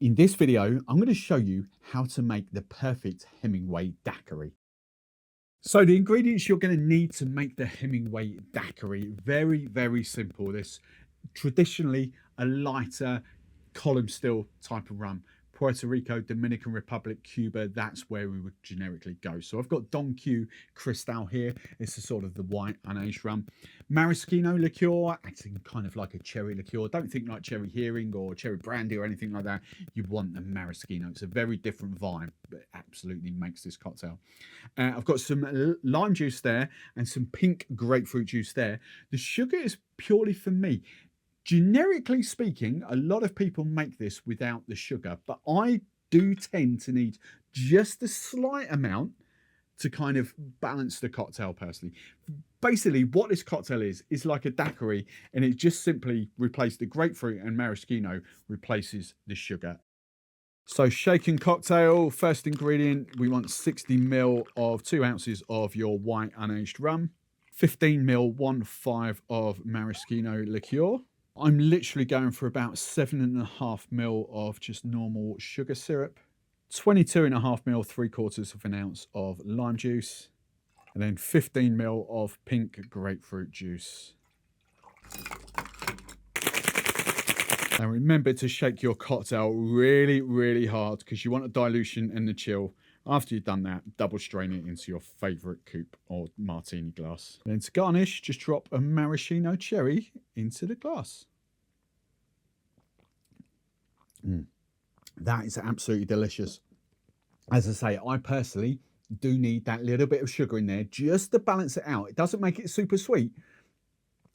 In this video, I'm going to show you how to make the perfect Hemingway Daiquiri. So the ingredients you're going to need to make the Hemingway Daiquiri, very simple. This traditionally a lighter column still type of rum. Puerto Rico, Dominican Republic, Cuba, that's where we would generically go. So I've got Don Q Cristal here. It's a sort of the white unaged rum. Maraschino liqueur, acting kind of like a cherry liqueur. Don't think like cherry hearing or cherry brandy or anything like that. You want the maraschino. It's a very different vibe, but it absolutely makes this cocktail. I've got some lime juice there and some pink grapefruit juice there. The sugar is purely for me. Generically speaking, a lot of people make this without the sugar, but I do tend to need just a slight amount to kind of balance the cocktail personally. Basically, what this cocktail is like a daiquiri, and it just simply replaces the grapefruit and maraschino, replaces the sugar. So shaken cocktail, first ingredient, we want 60 ml of 2 ounces of your white unaged rum, 15 ml 1/5 of maraschino liqueur. I'm literally going for about 7.5 ml of just normal sugar syrup, 22.5 ml 3/4 of an ounce of lime juice, and then 15 ml of pink grapefruit juice. And remember to shake your cocktail really hard because you want a dilution and the chill. After you've done that, double strain it into your favourite coupe or martini glass. Then to garnish, just drop a maraschino cherry into the glass. That is absolutely delicious. As I say, I personally do need that little bit of sugar in there just to balance it out. It doesn't make it super sweet,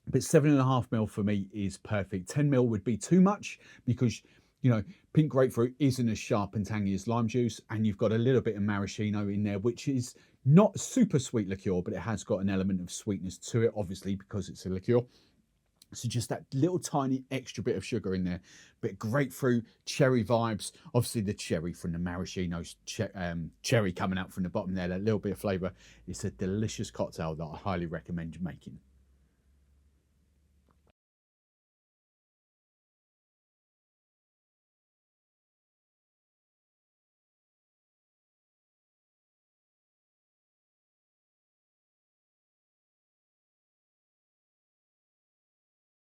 but 7.5 ml for me is perfect. 10 ml would be too much because, you know, pink grapefruit isn't as sharp and tangy as lime juice, and you've got a little bit of maraschino in there, which is not super sweet liqueur, but it has got an element of sweetness to it, obviously, because it's a liqueur. So just that little tiny extra bit of sugar in there, bit grapefruit, cherry vibes. Obviously the cherry from the maraschino cherry coming out from the bottom there, that little bit of flavour. It's a delicious cocktail that I highly recommend making.